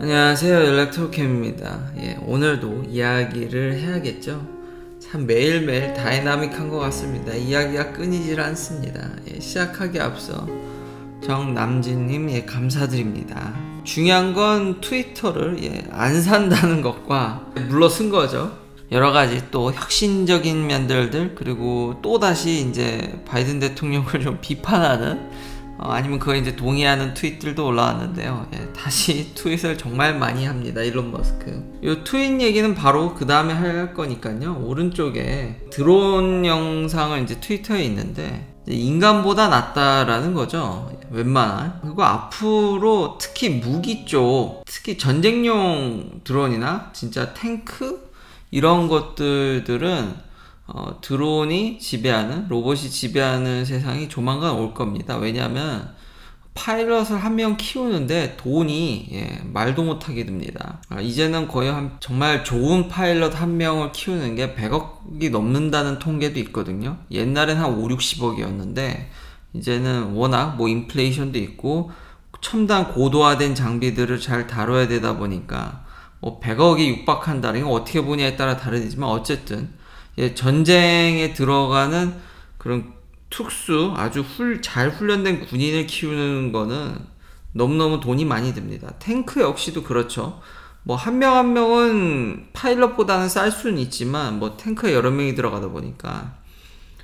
안녕하세요, 일렉트로캠입니다. 오늘도 이야기를 해야겠죠. 참 매일매일 다이나믹한 것 같습니다. 이야기가 끊이질 않습니다. 시작하기 앞서 정남진님 감사드립니다. 중요한 건 트위터를 안 산다는 것과 물러선 거죠. 여러가지 또 혁신적인 면들들, 그리고 또다시 이제 바이든 대통령을 좀 비판하는 아니면 그거 이제 동의하는 트윗들도 올라왔는데요. 다시 트윗을 정말 많이 합니다, 일론 머스크. 이 트윗 얘기는 바로 그 다음에 할 거니까요. 오른쪽에 드론 영상을 이제 트위터에 있는데 인간보다 낫다라는 거죠, 웬만한. 그리고 앞으로 특히 무기 쪽, 특히 전쟁용 드론이나 진짜 탱크 이런 것들은 드론이 지배하는, 로봇이 지배하는 세상이 조만간 올 겁니다. 왜냐하면 파일럿을 한 명 키우는데 돈이 말도 못하게 듭니다. 이제는 거의 정말 좋은 파일럿 한 명을 키우는 게 100억이 넘는다는 통계도 있거든요. 옛날엔 한 5, 60억이었는데 이제는 워낙 인플레이션도 있고 첨단 고도화된 장비들을 잘 다뤄야 되다 보니까 100억이 육박한다는 건 어떻게 보냐에 따라 다르지만 어쨌든 전쟁에 들어가는 그런 특수 아주 잘 훈련된 군인을 키우는 거는 너무너무 돈이 많이 듭니다. 탱크 역시도 그렇죠. 한 명 한 명은 파일럿보다는 쌀 수는 있지만 탱크에 여러 명이 들어가다 보니까,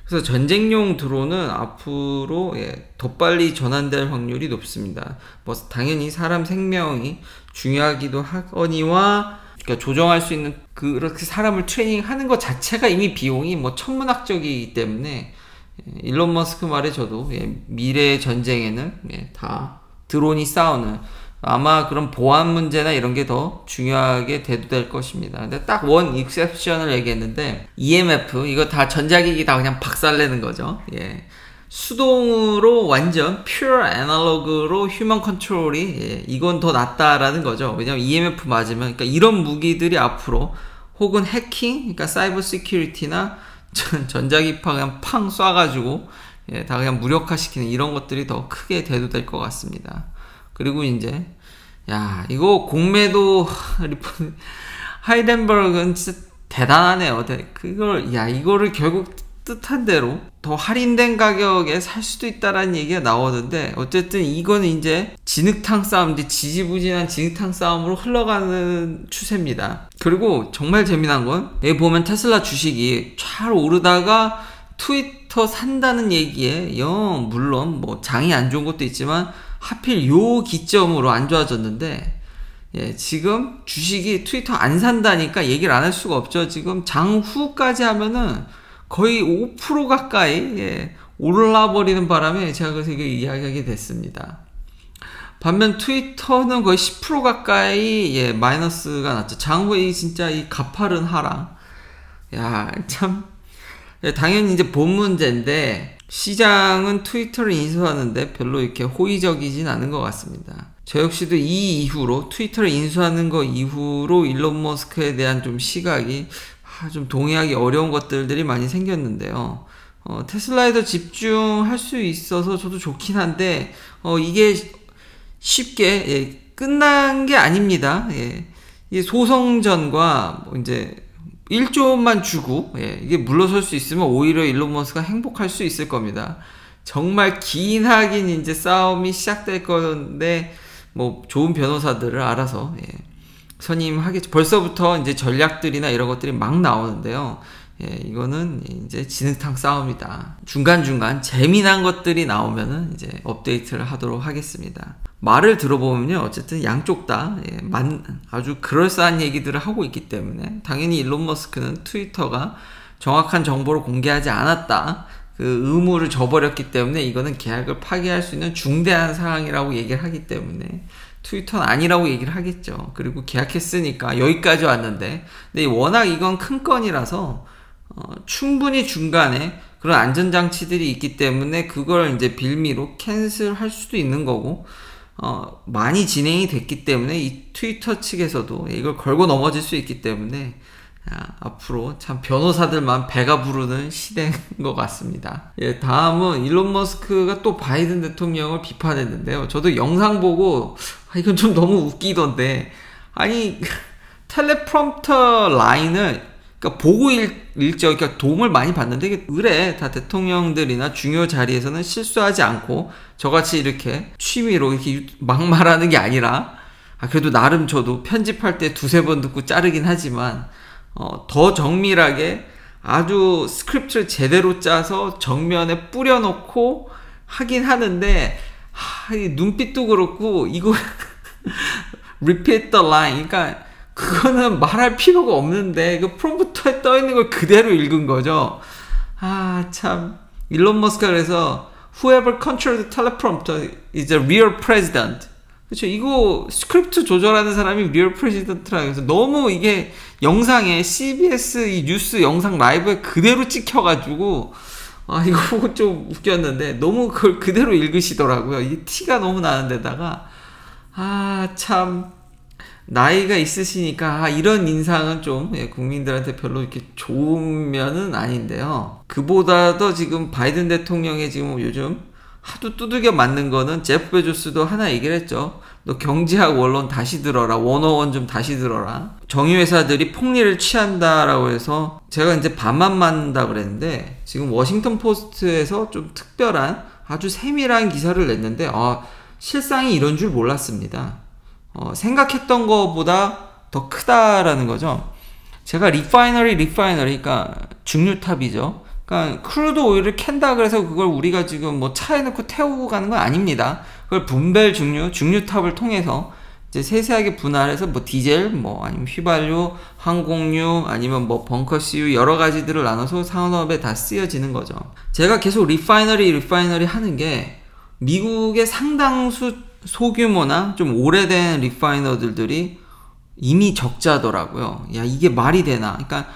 그래서 전쟁용 드론은 앞으로 더 빨리 전환될 확률이 높습니다. 당연히 사람 생명이 중요하기도 하거니와, 그러니까 조정할 수 있는 그렇게 사람을 트레이닝하는 것 자체가 이미 비용이 천문학적이기 때문에 일론 머스크 말에 저도 미래의 전쟁에는 다 드론이 싸우는, 아마 그런 보안 문제나 이런 게 더 중요하게 대두될 것입니다. 근데 딱 원 익셉션을 얘기했는데 EMF 이거 다 전자기기 다 그냥 박살내는 거죠. 수동으로 완전 pure analog로 휴먼 컨트롤이 이건 더 낫다라는 거죠. 왜냐면 EMF 맞으면, 그러니까 이런 무기들이 앞으로 혹은 해킹, 그러니까 사이버 시큐리티나 전자기파 그냥 팡 쏴가지고 다 그냥 무력화시키는 이런 것들이 더 크게 대두될 것 같습니다. 그리고 이제 이거 공매도 리포트 하이덴버그는 진짜 대단하네요. 이거를 결국 뜻한 대로 더 할인된 가격에 살 수도 있다라는 얘기가 나오는데, 어쨌든 이거는 이제 진흙탕 싸움, 지지부진한 진흙탕 싸움으로 흘러가는 추세입니다. 그리고 정말 재미난 건 여기 보면 테슬라 주식이 잘 오르다가 트위터 산다는 얘기에 물론 장이 안 좋은 것도 있지만 하필 요 기점으로 안 좋아졌는데, 지금 주식이 트위터 안 산다니까 얘기를 안 할 수가 없죠. 지금 장 후까지 하면은 거의 5% 가까이 올라버리는 바람에 제가 그래서 이거 이야기하게 됐습니다. 반면 트위터는 거의 10% 가까이 마이너스가 났죠. 장후에 진짜 이 가파른 하락. 참 당연히 이제 본 문제인데, 시장은 트위터를 인수하는데 별로 이렇게 호의적이진 않은 것 같습니다. 저 역시도 이 이후로, 트위터를 인수하는 거 이후로 일론 머스크에 대한 좀 시각이 좀 동의하기 어려운 것들이 많이 생겼는데요. 테슬라에도 집중할 수 있어서 저도 좋긴 한데, 이게 쉽게 끝난 게 아닙니다. 이 소송전과 이제 1조만 주고 이게 물러설 수 있으면 오히려 일론 머스크가 행복할 수 있을 겁니다. 정말 긴하긴 이제 싸움이 시작될 건데 좋은 변호사들을 알아서 선임하겠죠. 벌써부터 이제 전략들이나 이런 것들이 막 나오는데요. 이거는 이제 진흙탕 싸움이다. 중간중간 재미난 것들이 나오면은 이제 업데이트를 하도록 하겠습니다. 말을 들어보면요, 어쨌든 양쪽 다 아주 그럴싸한 얘기들을 하고 있기 때문에 당연히 일론 머스크는 트위터가 정확한 정보를 공개하지 않았다, 그 의무를 저버렸기 때문에 이거는 계약을 파기할 수 있는 중대한 사항이라고 얘기를 하기 때문에 트위터는 아니라고 얘기를 하겠죠. 그리고 계약했으니까 여기까지 왔는데, 근데 워낙 이건 큰 건이라서 충분히 중간에 그런 안전장치들이 있기 때문에 그걸 이제 빌미로 캔슬할 수도 있는 거고, 많이 진행이 됐기 때문에 이 트위터 측에서도 이걸 걸고 넘어질 수 있기 때문에 앞으로 참 변호사들만 배가 부르는 시대인 것 같습니다. 다음은 일론 머스크가 또 바이든 대통령을 비판했는데요. 저도 영상 보고 이건 좀 너무 웃기던데, 아니 텔레프롬프터 라인을 그러니까 보고 읽죠. 그러니까 도움을 많이 받는데 이게 의뢰 다 대통령들이나 중요 자리에서는 실수하지 않고 저같이 이렇게 취미로 이렇게 막 말하는 게 아니라 그래도 나름 저도 편집할 때 두세 번 듣고 자르긴 하지만 더 정밀하게 아주 스크립트를 제대로 짜서 정면에 뿌려놓고 하긴 하는데 눈빛도 그렇고 이거 repeat the line 그러니까 그거는 말할 필요가 없는데 그 프롬프터에 떠 있는 걸 그대로 읽은 거죠. 참 일론 머스크가 그래서 whoever controls the teleprompter is a real president. 그렇죠. 이거 스크립트 조절하는 사람이 real president라고 해서 너무 이게 영상에 CBS 이 뉴스 영상 라이브에 그대로 찍혀가지고 이거 보고 좀 웃겼는데 너무 그걸 그대로 읽으시더라고요. 이 티가 너무 나는 데다가 참 나이가 있으시니까 이런 인상은 좀 국민들한테 별로 이렇게 좋은 면은 아닌데요. 그보다도 지금 바이든 대통령의 지금 요즘 하도 두들겨 맞는 거는 제프 베조스도 하나 얘기를 했죠. 너 경제학 원론 다시 들어라. 101 좀 다시 들어라. 정유회사들이 폭리를 취한다라고 해서 제가 이제 반만 맞는다 그랬는데 지금 워싱턴 포스트에서 좀 특별한 아주 세밀한 기사를 냈는데 실상이 이런 줄 몰랐습니다. 생각했던 것보다 더 크다라는 거죠. 제가 리파이너리 그러니까 증류탑이죠. 그러니까 크루드 오일을 캔다 그래서 그걸 우리가 지금 뭐 차에 넣고 태우고 가는 건 아닙니다. 그걸 분별 증류탑을 통해서 이제 세세하게 분할해서 뭐 디젤, 뭐 아니면 휘발유, 항공유, 아니면 뭐 벙커스유 여러 가지들을 나눠서 산업에 다 쓰여지는 거죠. 제가 계속 리파이너리 하는 게 미국의 상당수 소규모나 좀 오래된 리파이너들이 이미 적자더라고요. 이게 말이 되나? 그러니까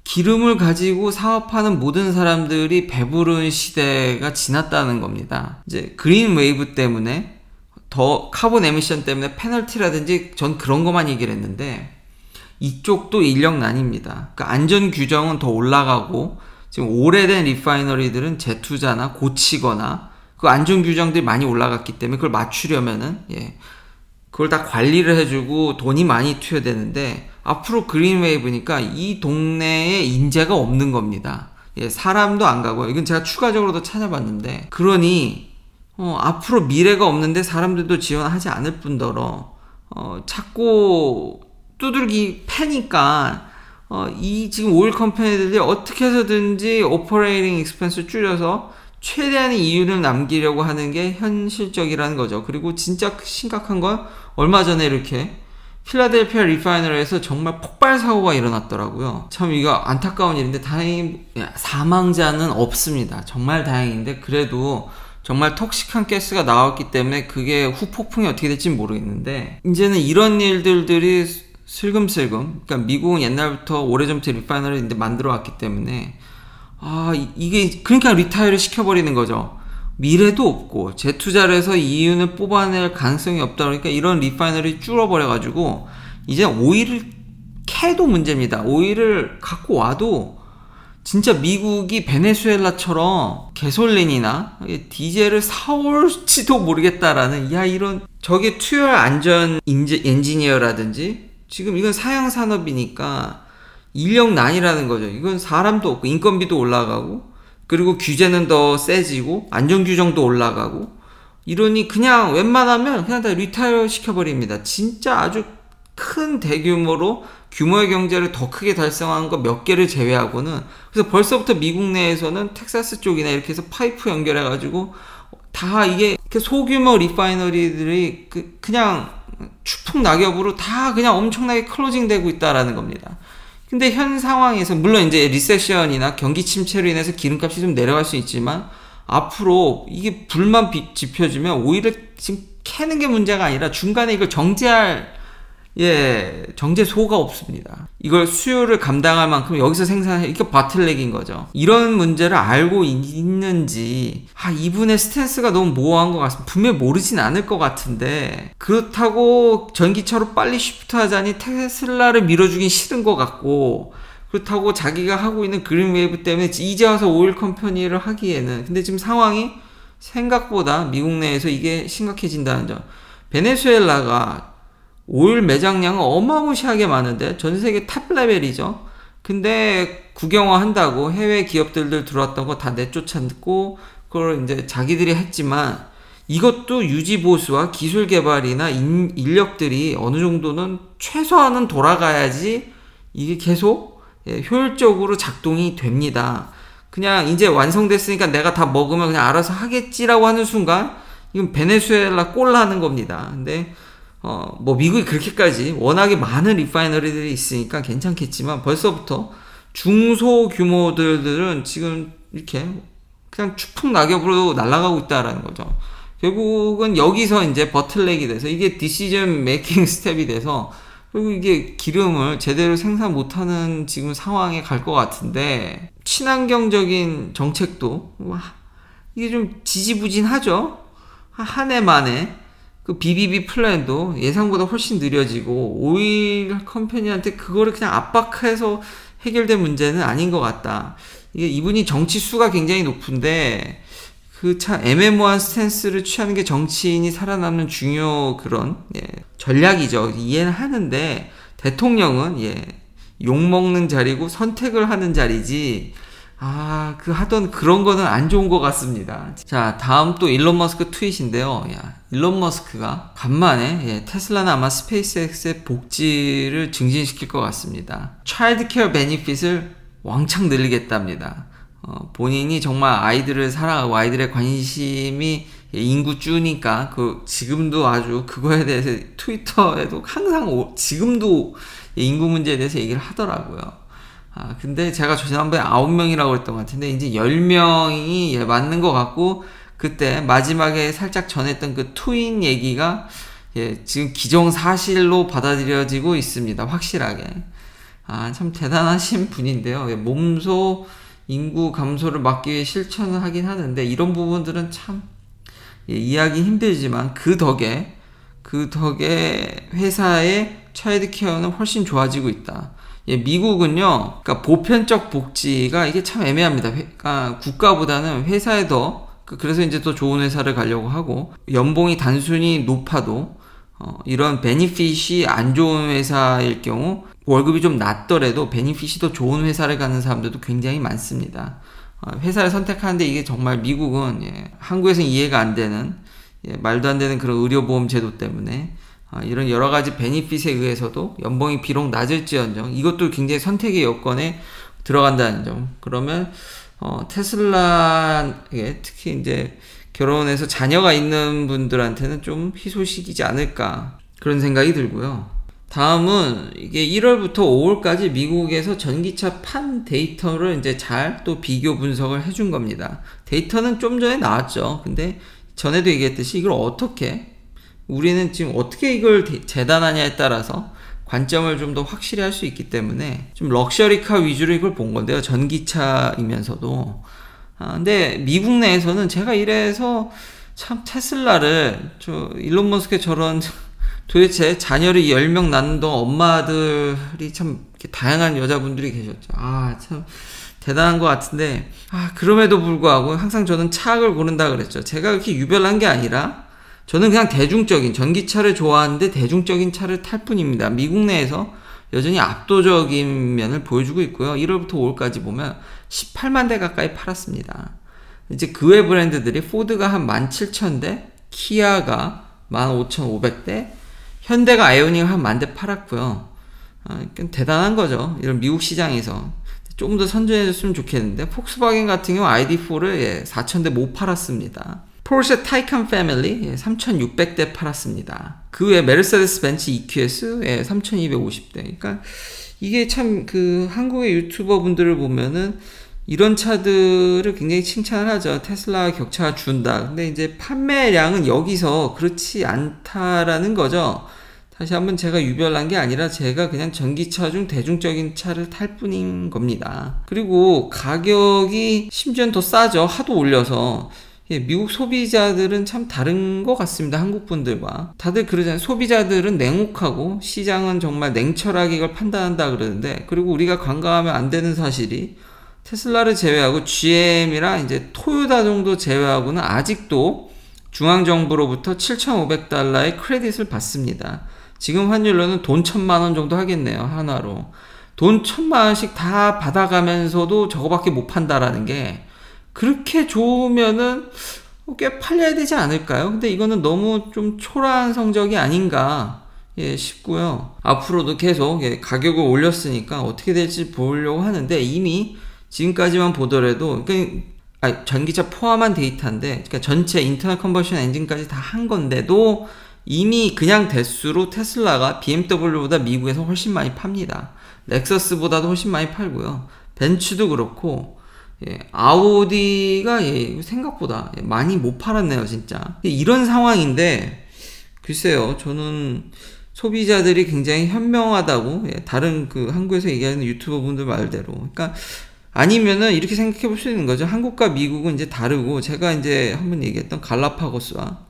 기름을 가지고 사업하는 모든 사람들이 배부른 시대가 지났다는 겁니다. 이제 그린 웨이브 때문에 더 카본 에미션 때문에 페널티라든지 전 그런 것만 얘기를 했는데 이쪽도 인력난입니다. 그러니까 안전 규정은 더 올라가고 지금 오래된 리파이너리들은 재투자나 고치거나 그 안전 규정들이 많이 올라갔기 때문에 그걸 맞추려면은 그걸 다 관리를 해주고 돈이 많이 투여되는데 앞으로 그린웨이브니까 이 동네에 인재가 없는 겁니다. 사람도 안 가고요. 이건 제가 추가적으로도 찾아봤는데 그러니 앞으로 미래가 없는데 사람들도 지원하지 않을 뿐더러 자꾸 두들기 패니까 이 지금 오일 컴퍼니들이 어떻게 해서든지 오퍼레이팅 익스펜스 줄여서 최대한의 이윤을 남기려고 하는 게 현실적이라는 거죠. 그리고 진짜 심각한 건 얼마 전에 이렇게 필라델피아 리파이너리에서 정말 폭발 사고가 일어났더라고요. 참 이거 안타까운 일인데 다행히 사망자는 없습니다. 정말 다행인데 그래도 정말 톡식한 가스가 나왔기 때문에 그게 후폭풍이 어떻게 될지 모르겠는데 이제는 이런 일들이 슬금슬금 그러니까 미국은 옛날부터 오래전부터 리파이너리인데 만들어 왔기 때문에 이게 그러니까 리타이어를 시켜버리는 거죠. 미래도 없고 재투자를 해서 이윤을 뽑아낼 가능성이 없다 그러니까 이런 리파이너리 줄어버려가지고 이제 오일을 캐도 문제입니다. 오일을 갖고 와도 진짜 미국이 베네수엘라처럼 가솔린이나 디젤을 사올지도 모르겠다라는 이런 저게 투열 안전 엔지니어라든지 지금 이건 사양 산업이니까 인력난이라는 거죠. 이건 사람도 없고 인건비도 올라가고 그리고 규제는 더 세지고 안전규정도 올라가고 이러니 그냥 웬만하면 그냥 다 리타이어 시켜버립니다. 진짜 아주 큰 대규모로 규모의 경제를 더 크게 달성한 거 몇 개를 제외하고는 그래서 벌써부터 미국 내에서는 텍사스 쪽이나 이렇게 해서 파이프 연결해가지고 다 이게 소규모 리파이너리들이 그냥 추풍 낙엽으로 다 그냥 엄청나게 클로징 되고 있다라는 겁니다. 근데 현 상황에서 물론 이제 리세션이나 경기 침체로 인해서 기름값이 좀 내려갈 수 있지만 앞으로 이게 불만 지펴지면 오히려 지금 캐는 게 문제가 아니라 중간에 이걸 정제할 정제소가 없습니다. 이걸 수요를 감당할 만큼 여기서 생산해 이게 바틀렉인 거죠. 이런 문제를 알고 있는지 이분의 스탠스가 너무 모호한 것 같습니다. 분명히 모르진 않을 것 같은데 그렇다고 전기차로 빨리 쉬프트하자니 테슬라를 밀어주긴 싫은 것 같고 그렇다고 자기가 하고 있는 그린웨이브 때문에 이제 와서 오일 컴퍼니를 하기에는 근데 지금 상황이 생각보다 미국 내에서 이게 심각해진다는 점. 베네수엘라가 올 매장량은 어마무시하게 많은데 전 세계 탑 레벨이죠. 근데 국영화 한다고 해외 기업들도 들어왔던 거 다 내쫓았고 그걸 이제 자기들이 했지만 이것도 유지 보수와 기술 개발이나 인력들이 어느 정도는 최소한은 돌아가야지 이게 계속 효율적으로 작동이 됩니다. 그냥 이제 완성됐으니까 내가 다 먹으면 그냥 알아서 하겠지라고 하는 순간 이건 베네수엘라 꼴 나는 겁니다. 근데 뭐 미국이 그렇게까지 워낙에 많은 리파이너리들이 있으니까 괜찮겠지만 벌써부터 중소규모들은 지금 이렇게 그냥 추풍 낙엽으로 날아가고 있다라는 거죠. 결국은 여기서 이제 버틀넥이 돼서 이게 디시전 메이킹 스텝이 돼서 그리고 이게 기름을 제대로 생산 못하는 지금 상황에 갈 것 같은데 친환경적인 정책도 이게 좀 지지부진하죠. 한 해 만에 그 BBB 플랜도 예상보다 훨씬 느려지고 오일 컴퍼니한테 그거를 그냥 압박해서 해결된 문제는 아닌 것 같다. 이게 이분이 정치 수가 굉장히 높은데 그 참 애매모호한 스탠스를 취하는 게 정치인이 살아남는 중요 그런 전략이죠. 이해는 하는데 대통령은 욕먹는 자리고 선택을 하는 자리지 그 하던 그런 거는 안 좋은 것 같습니다. 자, 다음 또 일론 머스크 트윗인데요. 일론 머스크가 간만에 테슬라는 아마 스페이스X의 복지를 증진시킬 것 같습니다. 차일드 케어 베니핏을 왕창 늘리겠답니다. 본인이 정말 아이들을 사랑하고 아이들의 관심이 인구 줄니까 지금도 아주 그거에 대해서 트위터에도 항상 지금도 인구 문제에 대해서 얘기를 하더라고요. 근데 제가 지난번에 9명이라고 했던 것 같은데 이제 10명이 맞는 것 같고 그때 마지막에 살짝 전했던 그 트윈 얘기가 지금 기정사실로 받아들여지고 있습니다. 확실하게. 참 대단하신 분인데요. 몸소 인구 감소를 막기 위해 실천을 하긴 하는데 이런 부분들은 참 이해하기 힘들지만 그 덕에 회사의 차일드 케어는 훨씬 좋아지고 있다. 미국은요, 그러니까 보편적 복지가 이게 참 애매합니다. 그러니까 국가보다는 회사에 그래서 이제 더 좋은 회사를 가려고 하고 연봉이 단순히 높아도 이런 베니핏이 안 좋은 회사일 경우 월급이 좀 낮더라도 베니핏이 더 좋은 회사를 가는 사람들도 굉장히 많습니다. 회사를 선택하는데 이게 정말 미국은 한국에서는 이해가 안 되는 말도 안 되는 그런 의료보험 제도 때문에 이런 여러 가지 베니핏에 의해서도 연봉이 비록 낮을지언정 이것도 굉장히 선택의 여건에 들어간다는 점. 그러면 테슬라에 특히 이제 결혼해서 자녀가 있는 분들한테는 좀 희소식이지 않을까 그런 생각이 들고요. 다음은 이게 1월부터 5월까지 미국에서 전기차 판 데이터를 이제 잘 또 비교 분석을 해준 겁니다. 데이터는 좀 전에 나왔죠. 근데 전에도 얘기했듯이 이걸 우리는 지금 어떻게 이걸 재단하냐에 따라서 관점을 좀 더 확실히 할 수 있기 때문에 좀 럭셔리카 위주로 이걸 본 건데요. 전기차이면서도. 근데 미국 내에서는 제가 이래서 참 테슬라를 일론 머스크의 저런 도대체 자녀를 10명 낳는 동안 엄마들이 참 다양한 여자분들이 계셨죠. 참 대단한 것 같은데 그럼에도 불구하고 항상 저는 차악을 고른다 그랬죠. 제가 그렇게 유별난 게 아니라 저는 그냥 대중적인 전기차를 좋아하는데 대중적인 차를 탈 뿐입니다. 미국 내에서 여전히 압도적인 면을 보여주고 있고요. 1월부터 5월까지 보면 18만 대 가까이 팔았습니다. 이제 그 외 브랜드들이 포드가 한 17,000대, 키아가 15,500대, 현대가 아이오닉을 한 10,000대 팔았고요. 대단한 거죠. 이런 미국 시장에서. 조금 더 선전해줬으면 좋겠는데 폭스바겐 같은 경우 ID4를 4,000대 못 팔았습니다. 포르쉐 타이칸 패밀리 3,600대 팔았습니다. 그 외에 메르세데스 벤츠 EQS 3,250대. 그러니까 이게 참 한국의 유튜버 분들을 보면은 이런 차들을 굉장히 칭찬을 하죠. 테슬라와 격차가 준다. 근데 이제 판매량은 여기서 그렇지 않다라는 거죠. 다시 한번 제가 유별난 게 아니라 제가 그냥 전기차 중 대중적인 차를 탈 뿐인 겁니다. 그리고 가격이 심지어는 더 싸죠. 하도 올려서. 미국 소비자들은 참 다른 것 같습니다. 한국 분들과. 다들 그러잖아요. 소비자들은 냉혹하고 시장은 정말 냉철하게 이걸 판단한다 그러는데, 그리고 우리가 관광하면 안 되는 사실이 테슬라를 제외하고 GM이랑 이제 토요타 정도 제외하고는 아직도 중앙정부로부터 $7,500의 크레딧을 받습니다. 지금 환율로는 돈 1,000만원 정도 하겠네요. 한화로. 돈 1,000만원씩 다 받아가면서도 저거밖에 못 판다라는 게 그렇게 좋으면은 꽤 팔려야 되지 않을까요? 근데 이거는 너무 좀 초라한 성적이 아닌가 싶고요. 앞으로도 계속 가격을 올렸으니까 어떻게 될지 보려고 하는데 이미 지금까지만 보더라도 전기차 포함한 데이터인데 그러니까 전체 인터널 컨버션 엔진까지 다 한 건데도 이미 그냥 대수로 테슬라가 BMW보다 미국에서 훨씬 많이 팝니다. 렉서스보다도 훨씬 많이 팔고요. 벤츠도 그렇고 아우디가 생각보다 많이 못 팔았네요 진짜. 이런 상황인데 글쎄요, 저는 소비자들이 굉장히 현명하다고 다른 한국에서 얘기하는 유튜버 분들 말대로, 그러니까 아니면은 이렇게 생각해 볼 수 있는 거죠. 한국과 미국은 이제 다르고, 제가 이제 한번 얘기했던 갈라파고스와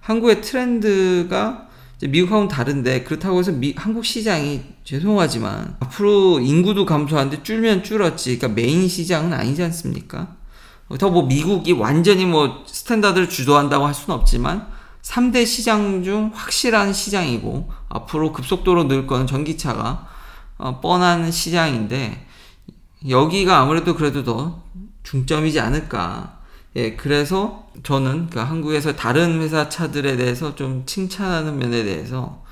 한국의 트렌드가 이제 미국하고는 다른데, 그렇다고 해서 한국 시장이 죄송하지만 앞으로 인구도 감소하는데 줄면 줄었지, 그러니까 메인 시장은 아니지 않습니까? 더 뭐 미국이 완전히 뭐 스탠다드를 주도한다고 할 수는 없지만 3대 시장 중 확실한 시장이고, 앞으로 급속도로 늘 거는 전기차가 뻔한 시장인데, 여기가 아무래도 그래도 더 중점이지 않을까. 그래서 저는 한국에서 다른 회사 차들에 대해서 좀 칭찬하는 면에 대해서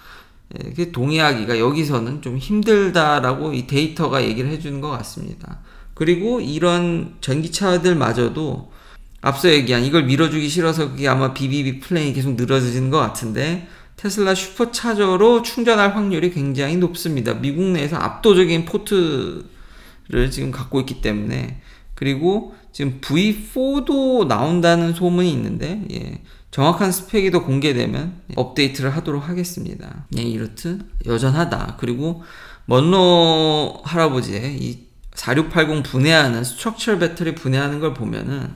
동의하기가 여기서는 좀 힘들다라고 이 데이터가 얘기를 해주는 것 같습니다. 그리고 이런 전기차들마저도 앞서 얘기한 이걸 밀어주기 싫어서 그게 아마 BBB 플랜이 계속 늘어지는 것 같은데, 테슬라 슈퍼차저로 충전할 확률이 굉장히 높습니다. 미국 내에서 압도적인 포트를 지금 갖고 있기 때문에. 그리고 지금 V4도 나온다는 소문이 있는데, 정확한 스펙이 더 공개되면 업데이트를 하도록 하겠습니다. 이렇듯 여전하다. 그리고 먼로 할아버지의 이 4680 분해하는 스트럭처럴 배터리 분해하는 걸 보면은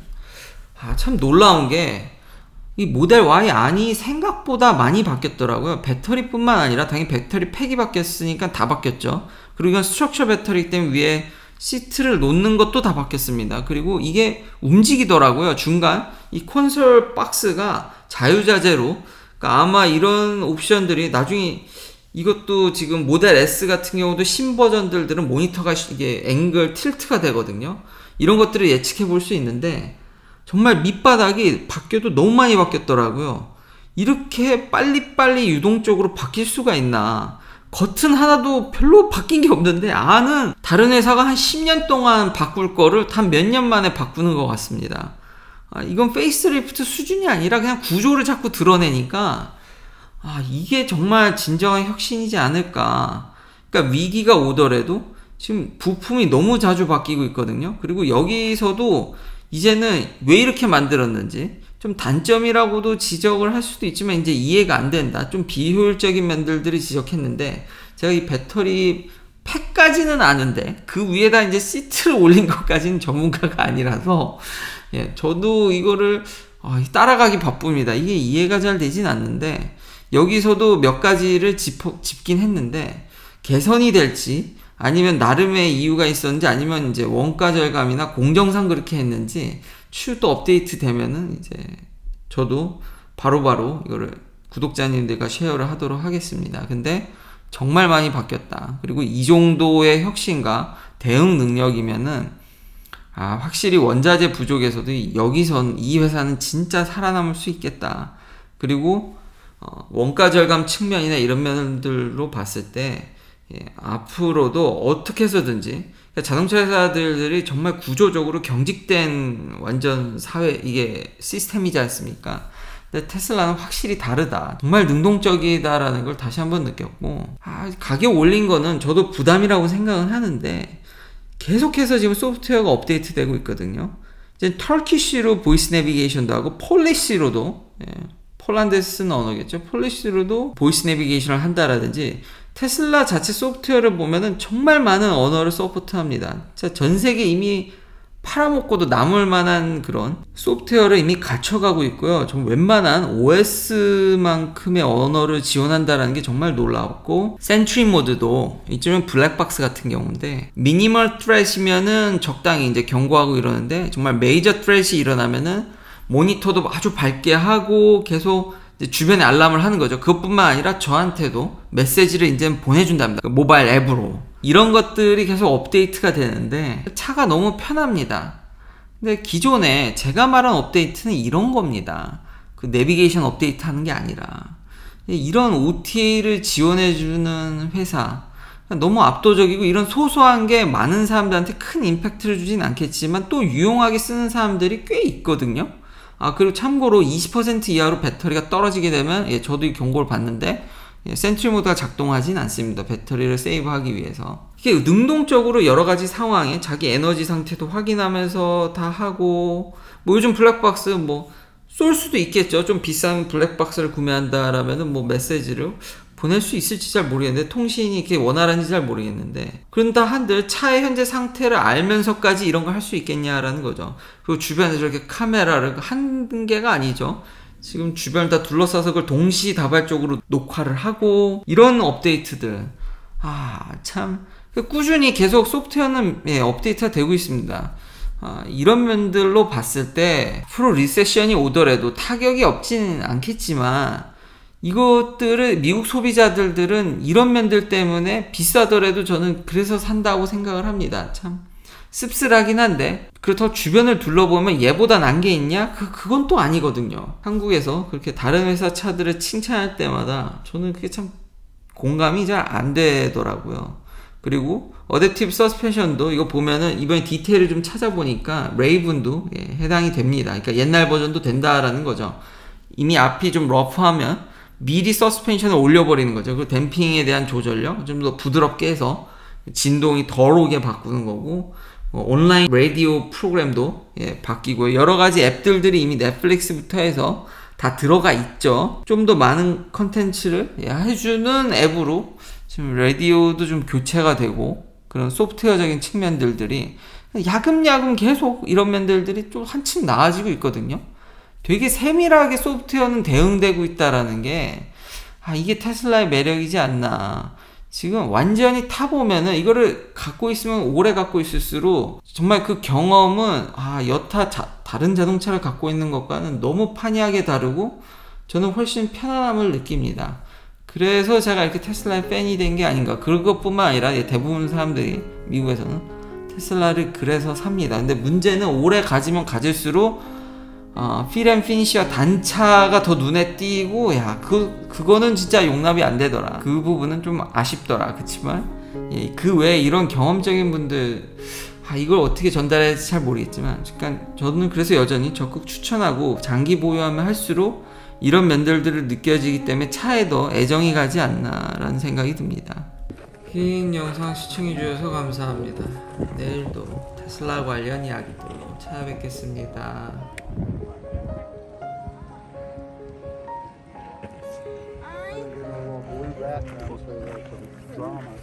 참 놀라운 게, 이 모델 Y 안이 생각보다 많이 바뀌었더라고요. 배터리뿐만 아니라 당연히 배터리 팩이 바뀌었으니까 다 바뀌었죠. 그리고 이건 스트럭처 배터리이기 때문에 위에 시트를 놓는 것도 다 바뀌었습니다. 그리고 이게 움직이더라고요. 중간 이 콘솔 박스가 자유자재로, 그러니까 아마 이런 옵션들이 나중에, 이것도 지금 모델 S 같은 경우도 신버전들은 모니터가 이게 앵글 틸트가 되거든요. 이런 것들을 예측해 볼 수 있는데, 정말 밑바닥이 바뀌어도 너무 많이 바뀌었더라고요. 이렇게 빨리빨리 유동적으로 바뀔 수가 있나. 겉은 하나도 별로 바뀐 게 없는데 안은 다른 회사가 한 10년 동안 바꿀 거를 단 몇 년 만에 바꾸는 것 같습니다. 이건 페이스리프트 수준이 아니라 그냥 구조를 자꾸 드러내니까 이게 정말 진정한 혁신이지 않을까. 그러니까 위기가 오더라도 지금 부품이 너무 자주 바뀌고 있거든요. 그리고 여기서도 이제는 왜 이렇게 만들었는지 좀 단점이라고도 지적을 할 수도 있지만 이제 이해가 안 된다. 좀 비효율적인 면들이 지적했는데, 제가 이 배터리 팩까지는 아는데 그 위에다 이제 시트를 올린 것까지는 전문가가 아니라서 저도 이거를 따라가기 바쁩니다. 이게 이해가 잘 되진 않는데, 여기서도 몇 가지를 짚긴 했는데 개선이 될지 아니면 나름의 이유가 있었는지, 아니면 이제 원가 절감이나 공정상 그렇게 했는지 추후 또 업데이트 되면은 이제 저도 바로바로 이거를 구독자님들과 쉐어를 하도록 하겠습니다. 근데 정말 많이 바뀌었다. 그리고 이 정도의 혁신과 대응 능력이면은 확실히 원자재 부족에서도 여기선 이 회사는 진짜 살아남을 수 있겠다. 그리고 원가 절감 측면이나 이런 면들로 봤을 때 앞으로도 어떻게 해서든지, 그러니까 자동차 회사들이 정말 구조적으로 경직된 완전 사회, 이게 시스템이지 않습니까? 근데 테슬라는 확실히 다르다. 정말 능동적이다라는 걸 다시 한번 느꼈고, 가격 올린 거는 저도 부담이라고 생각은 하는데 계속해서 지금 소프트웨어가 업데이트 되고 있거든요. 이제 터키시로 보이스 내비게이션도 하고, 폴리시로도, 폴란드에서 쓰는 언어겠죠. 폴리시로도 보이스 내비게이션을 한다라든지, 테슬라 자체 소프트웨어를 보면은 정말 많은 언어를 서포트합니다. 전 세계 이미 팔아먹고도 남을 만한 그런 소프트웨어를 이미 갖춰가고 있고요. 좀 웬만한 OS만큼의 언어를 지원한다는 게 정말 놀라웠고, 센트리 모드도 이쯤은 블랙박스 같은 경우인데, 미니멀 트렛이면은 적당히 이제 경고하고 이러는데, 정말 메이저 트렛이 일어나면은 모니터도 아주 밝게 하고 계속 이제 주변에 알람을 하는 거죠. 그것뿐만 아니라 저한테도 메시지를 이제 보내준답니다. 모바일 앱으로. 이런 것들이 계속 업데이트가 되는데 차가 너무 편합니다. 근데 기존에 제가 말한 업데이트는 이런 겁니다. 그 내비게이션 업데이트 하는 게 아니라 이런 OTA를 지원해주는 회사 너무 압도적이고, 이런 소소한 게 많은 사람들한테 큰 임팩트를 주진 않겠지만 또 유용하게 쓰는 사람들이 꽤 있거든요. 그리고 참고로 20% 이하로 배터리가 떨어지게 되면, 저도 이 경고를 받는데, 센트리 모드가 작동하진 않습니다. 배터리를 세이브하기 위해서. 이게 능동적으로 여러 가지 상황에 자기 에너지 상태도 확인하면서 다 하고, 뭐 요즘 블랙박스 뭐 쏠 수도 있겠죠. 좀 비싼 블랙박스를 구매한다라면은 뭐 메시지를 보낼 수 있을지 잘 모르겠는데, 통신이 이렇게 원활한지 잘 모르겠는데, 그런다 한들 차의 현재 상태를 알면서까지 이런 걸 할 수 있겠냐라는 거죠. 그리고 주변에 저렇게 카메라를 한 개가 아니죠. 지금 주변을 다 둘러싸서 그걸 동시다발적으로 녹화를 하고, 이런 업데이트들 참 꾸준히 계속 소프트웨어는 업데이트가 되고 있습니다. 이런 면들로 봤을 때 프로 리세션이 오더라도 타격이 없지는 않겠지만, 이것들을 미국 소비자들은 이런 면들 때문에 비싸더라도 저는 그래서 산다고 생각을 합니다. 참 씁쓸하긴 한데, 그렇다고 주변을 둘러보면 얘보다 난 게 있냐? 그건 또 아니거든요. 한국에서 그렇게 다른 회사 차들을 칭찬할 때마다 저는 그게 참 공감이 잘 안 되더라고요. 그리고 어댑티브 서스펜션도 이거 보면은 이번에 디테일을 좀 찾아보니까 레이븐도 해당이 됩니다. 그러니까 옛날 버전도 된다라는 거죠. 이미 앞이 좀 러프하면 미리 서스펜션을 올려버리는 거죠. 그 댐핑에 대한 조절력 좀 더 부드럽게 해서 진동이 덜 오게 바꾸는 거고, 온라인 라디오 프로그램도 바뀌고, 여러 가지 앱들이 이미 넷플릭스부터 해서 다 들어가 있죠. 좀 더 많은 컨텐츠를 해주는 앱으로 지금 라디오도 좀 교체가 되고, 그런 소프트웨어적인 측면들이 야금야금 계속 이런 면들이 좀 한층 나아지고 있거든요. 되게 세밀하게 소프트웨어는 대응되고 있다라는 게, 이게 테슬라의 매력이지 않나. 지금 완전히 타보면은 이거를 갖고 있으면 오래 갖고 있을수록 정말 그 경험은 여타 다른 자동차를 갖고 있는 것과는 너무 판이하게 다르고, 저는 훨씬 편안함을 느낍니다. 그래서 제가 이렇게 테슬라의 팬이 된 게 아닌가. 그것뿐만 아니라 대부분 사람들이 미국에서는 테슬라를 그래서 삽니다. 근데 문제는 오래 가지면 가질수록 필 앤 피니쉬와 단차가 더 눈에 띄고, 그거는 진짜 용납이 안 되더라. 그 부분은 좀 아쉽더라. 그치만 그 외에 이런 경험적인 분들, 이걸 어떻게 전달해야 할지 잘 모르겠지만, 그러니까 저는 그래서 여전히 적극 추천하고, 장기 보유하면 할수록 이런 면들을 느껴지기 때문에 차에 더 애정이 가지 않나라는 생각이 듭니다. 긴 영상 시청해주셔서 감사합니다. 내일도 테슬라 관련 이야기들로 찾아뵙겠습니다. drama.